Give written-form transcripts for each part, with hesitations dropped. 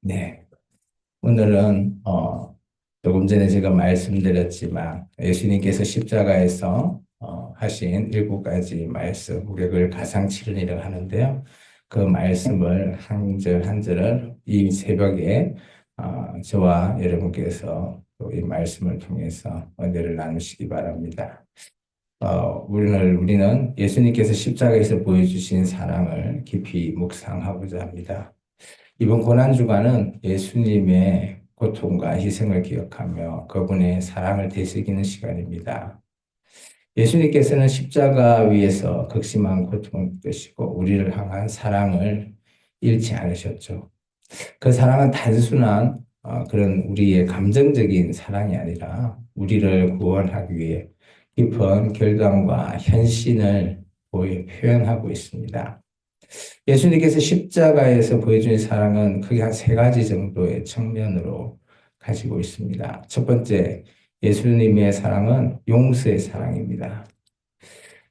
네, 오늘은 조금 전에 제가 말씀드렸지만 예수님께서 십자가에서 하신 7가지 말씀, 우리가 그걸 가상칠언이라고 하는데요. 그 말씀을 한 절 한 절을 이 새벽에 저와 여러분께서 또 이 말씀을 통해서 은혜를 나누시기 바랍니다. 우리는 예수님께서 십자가에서 보여주신 사랑을 깊이 묵상하고자 합니다. 이번 고난주간은 예수님의 고통과 희생을 기억하며 그분의 사랑을 되새기는 시간입니다. 예수님께서는 십자가 위에서 극심한 고통을 겪으시고 우리를 향한 사랑을 잃지 않으셨죠. 그 사랑은 단순한 그런 우리의 감정적인 사랑이 아니라 우리를 구원하기 위해 깊은 결단과 헌신을 표현하고 있습니다. 예수님께서 십자가에서 보여준 사랑은 크게 한 3가지 정도의 측면으로 가지고 있습니다. 첫 번째, 예수님의 사랑은 용서의 사랑입니다.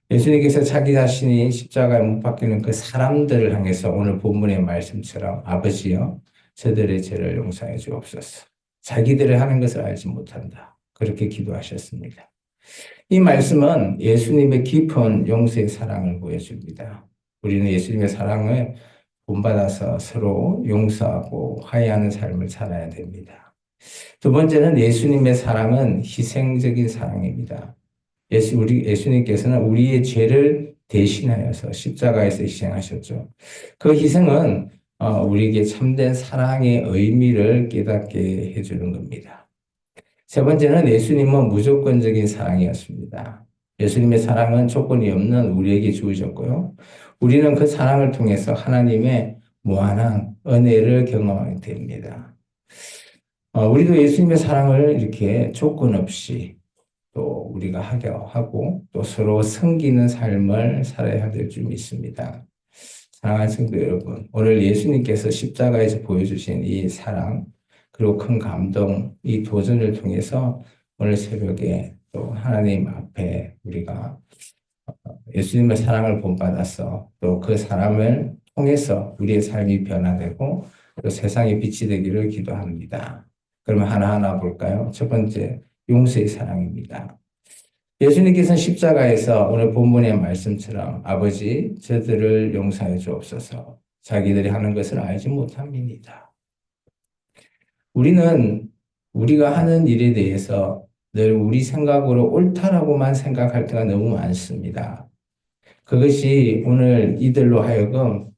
예수님께서 자기 자신이 십자가에 못 박히는 그 사람들을 향해서 오늘 본문의 말씀처럼 아버지여 저들의 죄를 용서해 주옵소서. 자기들이 하는 것을 알지 못한다. 그렇게 기도하셨습니다. 이 말씀은 예수님의 깊은 용서의 사랑을 보여줍니다. 우리는 예수님의 사랑을 본받아서 서로 용서하고 화해하는 삶을 살아야 됩니다. 두 번째는 예수님의 사랑은 희생적인 사랑입니다. 예수님께서는 우리의 죄를 대신하여서 십자가에서 희생하셨죠. 그 희생은 우리에게 참된 사랑의 의미를 깨닫게 해주는 겁니다. 세 번째는 예수님은 무조건적인 사랑이었습니다. 예수님의 사랑은 조건이 없는 우리에게 주어졌고요. 우리는 그 사랑을 통해서 하나님의 무한한 은혜를 경험하게 됩니다. 우리도 예수님의 사랑을 이렇게 조건 없이 또 우리가 하게 하고 또 서로 섬기는 삶을 살아야 될 줄 믿습니다. 사랑하는 성도 여러분, 오늘 예수님께서 십자가에서 보여주신 이 사랑, 그리고 큰 감동, 이 도전을 통해서 오늘 새벽에 또 하나님 앞에 우리가 예수님의 사랑을 본받아서 또 그 사람을 통해서 우리의 삶이 변화되고 또 세상의 빛이 되기를 기도합니다. 그러면 하나하나 볼까요? 첫 번째, 용서의 사랑입니다. 예수님께서는 십자가에서 오늘 본문의 말씀처럼 아버지 저들을 용서해 주옵소서. 자기들이 하는 것을 알지 못합니다. 우리는 우리가 하는 일에 대해서 늘 우리 생각으로 옳다라고만 생각할 때가 너무 많습니다. 그것이 오늘 이들로 하여금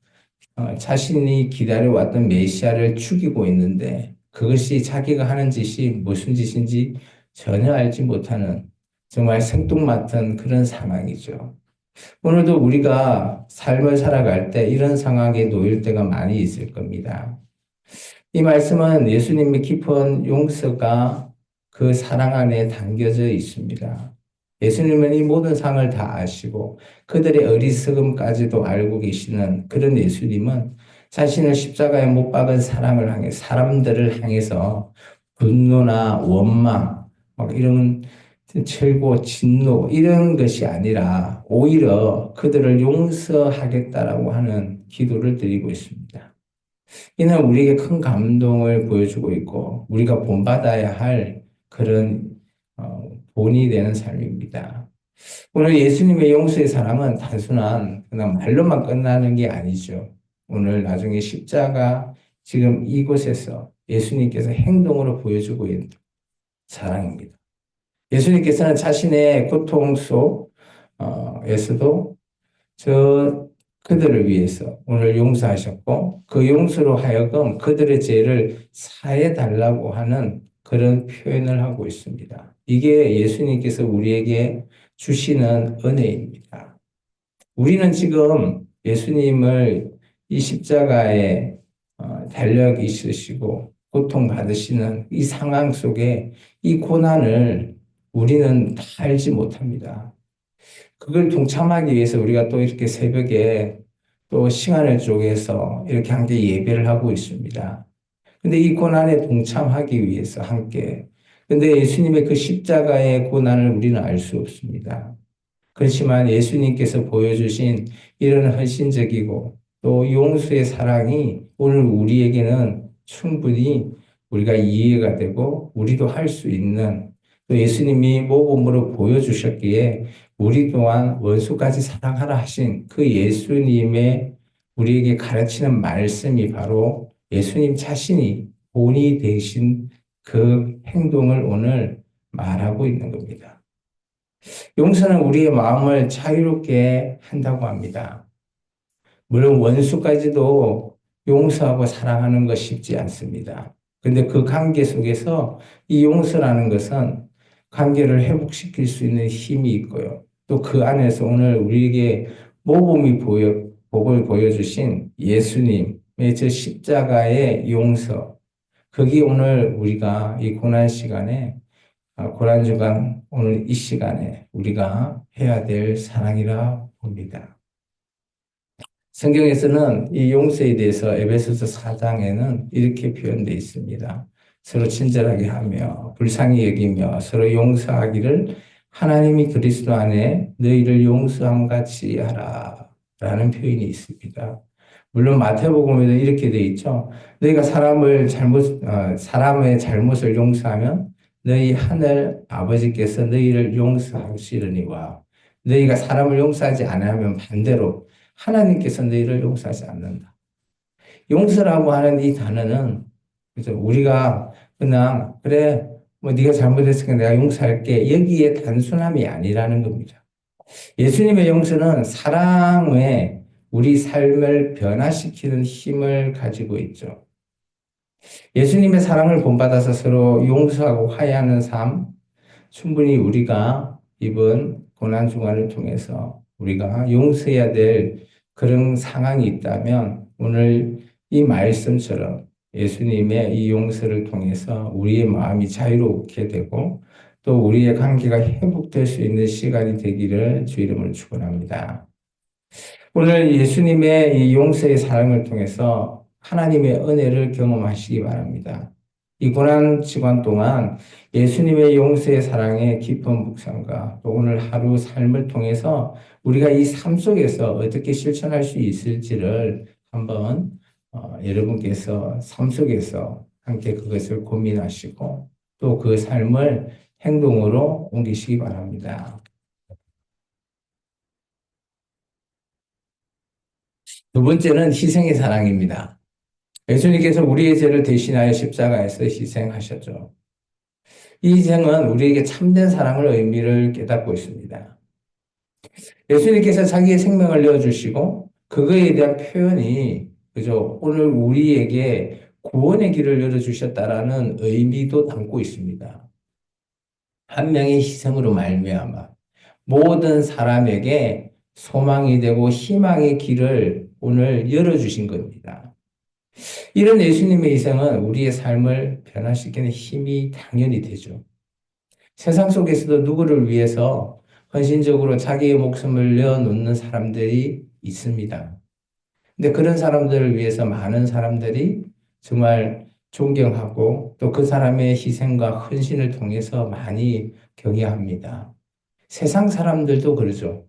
자신이 기다려왔던 메시아를 죽이고 있는데 그것이 자기가 하는 짓이 무슨 짓인지 전혀 알지 못하는 정말 생뚱맞은 그런 상황이죠. 오늘도 우리가 삶을 살아갈 때 이런 상황에 놓일 때가 많이 있을 겁니다. 이 말씀은 예수님의 깊은 용서가 그 사랑 안에 담겨져 있습니다. 예수님은 이 모든 상을 다 아시고 그들의 어리석음까지도 알고 계시는 그런 예수님은 자신을 십자가에 못 박은 사람을 향해 사람들을 향해서 분노나 원망, 막 이런 철고 진노 이런 것이 아니라 오히려 그들을 용서하겠다라고 하는 기도를 드리고 있습니다. 이는 우리에게 큰 감동을 보여주고 있고 우리가 본받아야 할 그런 본이 되는 삶입니다. 오늘 예수님의 용서의 사랑은 단순한 그냥 말로만 끝나는 게 아니죠. 오늘 나중에 십자가 지금 이곳에서 예수님께서 행동으로 보여주고 있는 사랑입니다. 예수님께서는 자신의 고통 속에서도 그들을 위해서 오늘 용서하셨고 그 용서로 하여금 그들의 죄를 사해 달라고 하는 그런 표현을 하고 있습니다. 이게 예수님께서 우리에게 주시는 은혜입니다. 우리는 지금 예수님을 이 십자가에 달려 있으시고 고통받으시는 이 상황 속에 이 고난을 우리는 다 알지 못합니다. 그걸 동참하기 위해서 우리가 또 이렇게 새벽에 또 시간을 쪼개서 이렇게 함께 예배를 하고 있습니다. 근데 이 고난에 동참하기 위해서 함께. 근데 예수님의 그 십자가의 고난을 우리는 알 수 없습니다. 그렇지만 예수님께서 보여주신 이런 헌신적이고 또 용서의 사랑이 오늘 우리에게는 충분히 우리가 이해가 되고 우리도 할 수 있는 또 예수님이 모범으로 보여주셨기에 우리 또한 원수까지 사랑하라 하신 그 예수님의 우리에게 가르치는 말씀이 바로 예수님 자신이 본이 되신 그 행동을 오늘 말하고 있는 겁니다. 용서는 우리의 마음을 자유롭게 한다고 합니다. 물론 원수까지도 용서하고 사랑하는 것 쉽지 않습니다. 근데 그 관계 속에서 이 용서라는 것은 관계를 회복시킬 수 있는 힘이 있고요. 또 그 안에서 오늘 우리에게 복을 보여주신 예수님의 저 십자가의 용서, 그게 오늘 우리가 이 고난 시간에, 고난주간 오늘 이 시간에 우리가 해야 될 사랑이라 봅니다. 성경에서는 이 용서에 대해서 에베소서 4장에는 이렇게 표현되어 있습니다. 서로 친절하게 하며 불쌍히 여기며 서로 용서하기를 하나님이 그리스도 안에 너희를 용서함 같이 하라 라는 표현이 있습니다. 물론 마태복음에도 이렇게 되어 있죠. 너희가 사람의 잘못을 용서하면 너희 하늘 아버지께서 너희를 용서하시려니와 너희가 사람을 용서하지 않으면 반대로 하나님께서 너희를 용서하지 않는다. 용서라고 하는 이 단어는 그죠? 우리가 그냥 그래 뭐 네가 잘못했으니까 내가 용서할게 여기에 단순함이 아니라는 겁니다. 예수님의 용서는 사랑에 우리 삶을 변화시키는 힘을 가지고 있죠. 예수님의 사랑을 본받아서 서로 용서하고 화해하는 삶, 충분히 우리가 이번 고난주간을 통해서 우리가 용서해야 될 그런 상황이 있다면 오늘 이 말씀처럼 예수님의 이 용서를 통해서 우리의 마음이 자유롭게 되고 또 우리의 관계가 회복될 수 있는 시간이 되기를 주 이름으로 축원합니다. 오늘 예수님의 이 용서의 사랑을 통해서 하나님의 은혜를 경험하시기 바랍니다. 이 고난 시간 동안 예수님의 용서의 사랑의 깊은 묵상과 또 오늘 하루 삶을 통해서 우리가 이 삶 속에서 어떻게 실천할 수 있을지를 한번 여러분께서 삶 속에서 함께 그것을 고민하시고 또 그 삶을 행동으로 옮기시기 바랍니다. 두 번째는 희생의 사랑입니다. 예수님께서 우리의 죄를 대신하여 십자가에서 희생하셨죠. 이 희생은 우리에게 참된 사랑을 의미를 깨닫고 있습니다. 예수님께서 자기의 생명을 내어주시고 그거에 대한 표현이 그죠? 오늘 우리에게 구원의 길을 열어주셨다라는 의미도 담고 있습니다. 한 명의 희생으로 말미암아 모든 사람에게 소망이 되고 희망의 길을 오늘 열어주신 겁니다. 이런 예수님의 희생은 우리의 삶을 변화시키는 힘이 당연히 되죠. 세상 속에서도 누구를 위해서 헌신적으로 자기의 목숨을 내어놓는 사람들이 있습니다. 근데 그런 사람들을 위해서 많은 사람들이 정말 존경하고 또 그 사람의 희생과 헌신을 통해서 많이 경외합니다. 세상 사람들도 그러죠.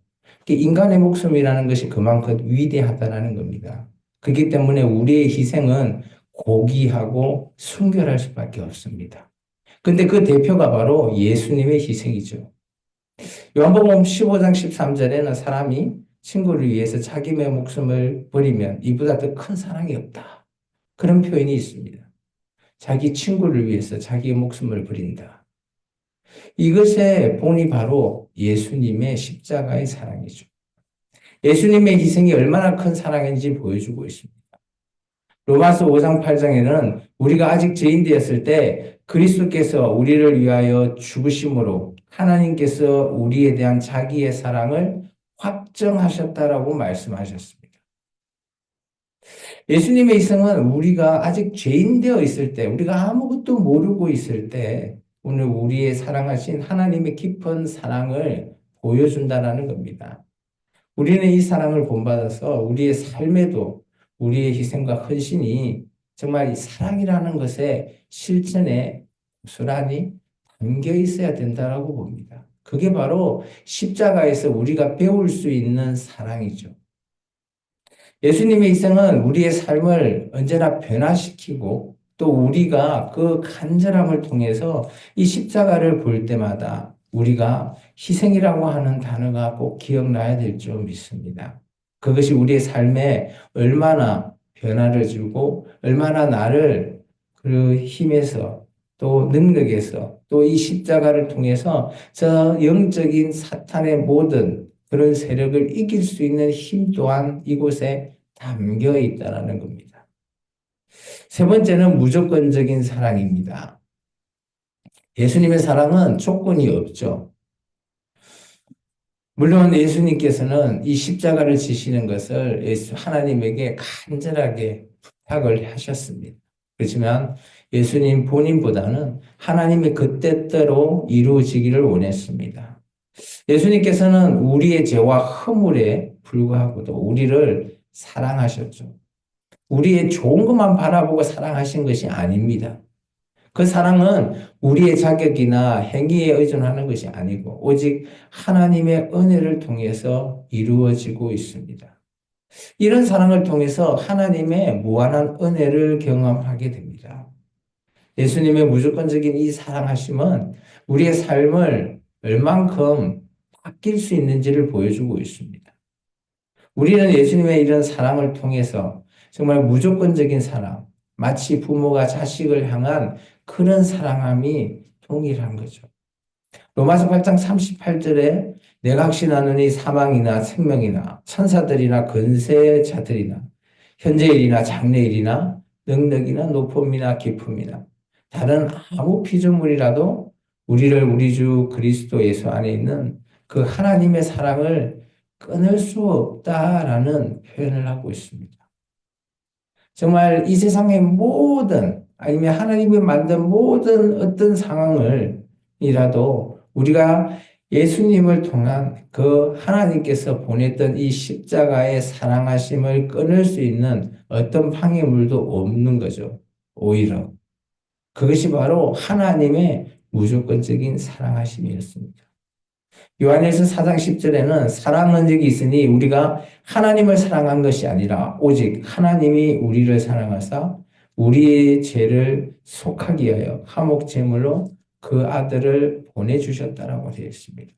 인간의 목숨이라는 것이 그만큼 위대하다는 겁니다. 그렇기 때문에 우리의 희생은 고귀하고 순결할 수밖에 없습니다. 근데 그 대표가 바로 예수님의 희생이죠. 요한복음 15장 13절에는 사람이 친구를 위해서 자기의 목숨을 버리면 이보다 더 큰 사랑이 없다. 그런 표현이 있습니다. 자기 친구를 위해서 자기의 목숨을 버린다. 이것의 본이 바로 예수님의 십자가의 사랑이죠. 예수님의 희생이 얼마나 큰 사랑인지 보여주고 있습니다. 로마서 5장 8장에는 우리가 아직 죄인 되었을 때 그리스도께서 우리를 위하여 죽으심으로 하나님께서 우리에 대한 자기의 사랑을 확정하셨다라고 말씀하셨습니다. 예수님의 희생은 우리가 아직 죄인 되어 있을 때, 우리가 아무것도 모르고 있을 때 오늘 우리의 사랑하신 하나님의 깊은 사랑을 보여준다는 겁니다. 우리는 이 사랑을 본받아서 우리의 삶에도 우리의 희생과 헌신이 정말 이 사랑이라는 것의 실천에 고스란히 담겨 있어야 된다고 봅니다. 그게 바로 십자가에서 우리가 배울 수 있는 사랑이죠. 예수님의 희생은 우리의 삶을 언제나 변화시키고 또 우리가 그 간절함을 통해서 이 십자가를 볼 때마다 우리가 희생이라고 하는 단어가 꼭 기억나야 될 줄 믿습니다. 그것이 우리의 삶에 얼마나 변화를 주고 얼마나 나를 그 힘에서 또 능력에서 또 이 십자가를 통해서 저 영적인 사탄의 모든 그런 세력을 이길 수 있는 힘 또한 이곳에 담겨 있다는 겁니다. 세 번째는 무조건적인 사랑입니다. 예수님의 사랑은 조건이 없죠. 물론 예수님께서는 이 십자가를 지시는 것을 하나님에게 간절하게 부탁을 하셨습니다. 그렇지만 예수님 본인보다는 하나님의 그 뜻대로 이루어지기를 원했습니다. 예수님께서는 우리의 죄와 허물에 불구하고도 우리를 사랑하셨죠. 우리의 좋은 것만 바라보고 사랑하신 것이 아닙니다. 그 사랑은 우리의 자격이나 행위에 의존하는 것이 아니고 오직 하나님의 은혜를 통해서 이루어지고 있습니다. 이런 사랑을 통해서 하나님의 무한한 은혜를 경험하게 됩니다. 예수님의 무조건적인 이 사랑하심은 우리의 삶을 얼만큼 바뀔 수 있는지를 보여주고 있습니다. 우리는 예수님의 이런 사랑을 통해서 정말 무조건적인 사랑, 마치 부모가 자식을 향한 그런 사랑함이 동일한 거죠. 로마서 8장 38절에 내가 확신하노니 사망이나 생명이나 천사들이나 권세자들이나 현재일이나 장래일이나 능력이나 높음이나 깊음이나 다른 아무 피조물이라도 우리를 우리 주 그리스도 예수 안에 있는 그 하나님의 사랑을 끊을 수 없다라는 표현을 하고 있습니다. 정말 이 세상의 모든 아니면 하나님이 만든 모든 어떤 상황을 이라도 우리가 예수님을 통한 그 하나님께서 보냈던 이 십자가의 사랑하심을 끊을 수 있는 어떤 방해물도 없는 거죠. 오히려 그것이 바로 하나님의 무조건적인 사랑하심이었습니다. 요한일서 4장 10절에는 사랑은 적이 있으니 우리가 하나님을 사랑한 것이 아니라 오직 하나님이 우리를 사랑하사 우리의 죄를 속하기 위하여 화목 제물로 그 아들을 보내주셨다라고 되어 있습니다.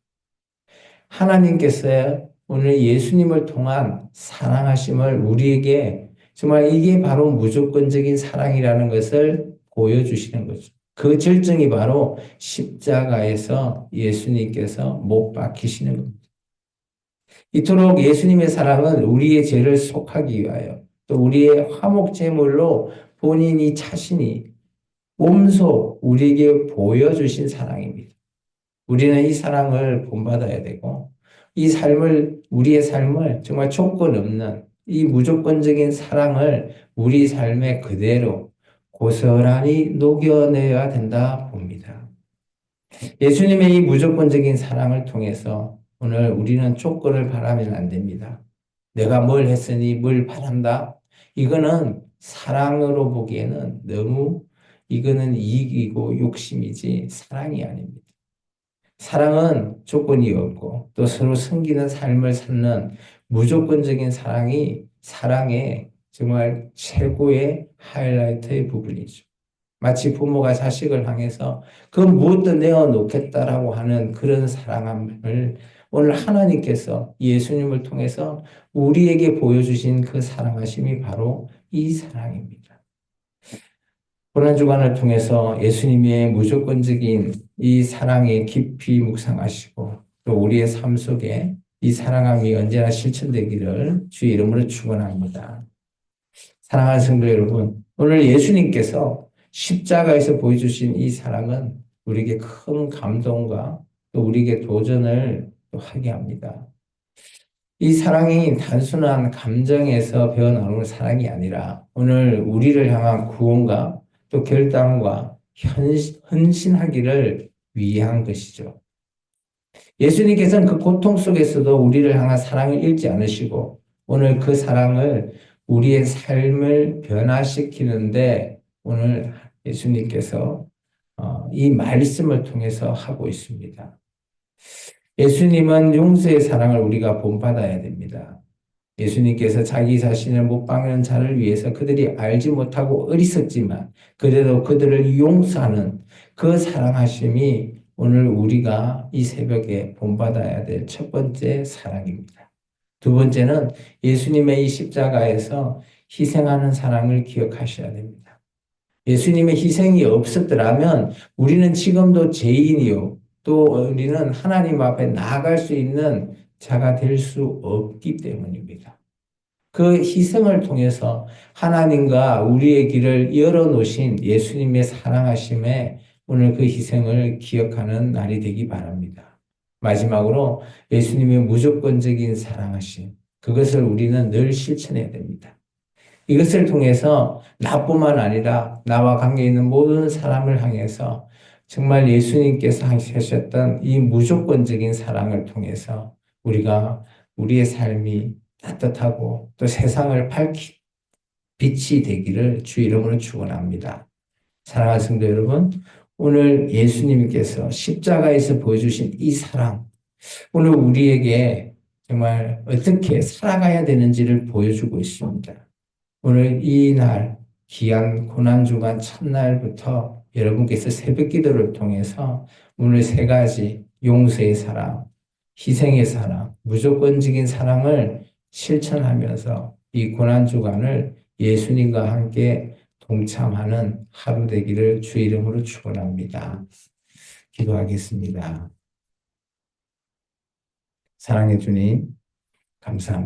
하나님께서 오늘 예수님을 통한 사랑하심을 우리에게 정말 이게 바로 무조건적인 사랑이라는 것을 보여주시는 거죠. 그 절정이 바로 십자가에서 예수님께서 못 박히시는 겁니다. 이토록 예수님의 사랑은 우리의 죄를 속하기 위하여 또 우리의 화목제물로 본인이 자신이 몸소 우리에게 보여주신 사랑입니다. 우리는 이 사랑을 본받아야 되고 이 삶을 우리의 삶을 정말 조건 없는 이 무조건적인 사랑을 우리 삶에 그대로 고스란히 녹여내야 된다 봅니다. 예수님의 이 무조건적인 사랑을 통해서 오늘 우리는 조건을 바라면 안 됩니다. 내가 뭘 했으니 뭘 바란다? 이거는 사랑으로 보기에는 너무 이거는 이익이고 욕심이지 사랑이 아닙니다. 사랑은 조건이 없고 또 서로 섬기는 삶을 찾는 무조건적인 사랑이 사랑의 정말 최고의 하이라이트의 부분이죠. 마치 부모가 자식을 향해서 그 무엇도 내어놓겠다라고 하는 그런 사랑함을 오늘 하나님께서 예수님을 통해서 우리에게 보여주신 그 사랑하심이 바로 이 사랑입니다. 고난주간을 통해서 예수님의 무조건적인 이 사랑에 깊이 묵상하시고 또 우리의 삶 속에 이 사랑함이 언제나 실천되기를 주의 이름으로 축원합니다. 사랑하는 성도 여러분, 오늘 예수님께서 십자가에서 보여주신 이 사랑은 우리에게 큰 감동과 또 우리에게 도전을 또 하게 합니다. 이 사랑이 단순한 감정에서 배어나오는 사랑이 아니라 오늘 우리를 향한 구원과 또 결단과 헌신하기를 위한 것이죠. 예수님께서는 그 고통 속에서도 우리를 향한 사랑을 잃지 않으시고 오늘 그 사랑을 우리의 삶을 변화시키는데 오늘 예수님께서 이 말씀을 통해서 하고 있습니다. 예수님은 용서의 사랑을 우리가 본받아야 됩니다. 예수님께서 자기 자신을 못 박는 자를 위해서 그들이 알지 못하고 어리석지만 그래도 그들을 용서하는 그 사랑하심이 오늘 우리가 이 새벽에 본받아야 될 첫 번째 사랑입니다. 두 번째는 예수님의 이 십자가에서 희생하는 사랑을 기억하셔야 됩니다. 예수님의 희생이 없었더라면 우리는 지금도 죄인이요. 또 우리는 하나님 앞에 나아갈 수 있는 자가 될 수 없기 때문입니다. 그 희생을 통해서 하나님과 우리의 길을 열어놓으신 예수님의 사랑하심에 오늘 그 희생을 기억하는 날이 되기 바랍니다. 마지막으로 예수님의 무조건적인 사랑하심, 그것을 우리는 늘 실천해야 됩니다. 이것을 통해서 나뿐만 아니라 나와 관계 있는 모든 사람을 향해서 정말 예수님께서 하셨던 이 무조건적인 사랑을 통해서 우리가 우리의 삶이 따뜻하고 또 세상을 밝히 빛이 되기를 주 이름으로 축원합니다. 사랑하는 성도 여러분, 오늘 예수님께서 십자가에서 보여주신 이 사랑, 오늘 우리에게 정말 어떻게 살아가야 되는지를 보여주고 있습니다. 오늘 이 날, 귀한 고난주간 첫날부터 여러분께서 새벽 기도를 통해서 오늘 세 가지 용서의 사랑, 희생의 사랑, 무조건적인 사랑을 실천하면서 이 고난주간을 예수님과 함께 동참하는 하루 되기를 주 이름으로 축원합니다. 기도하겠습니다. 사랑해 주님, 감사합니다.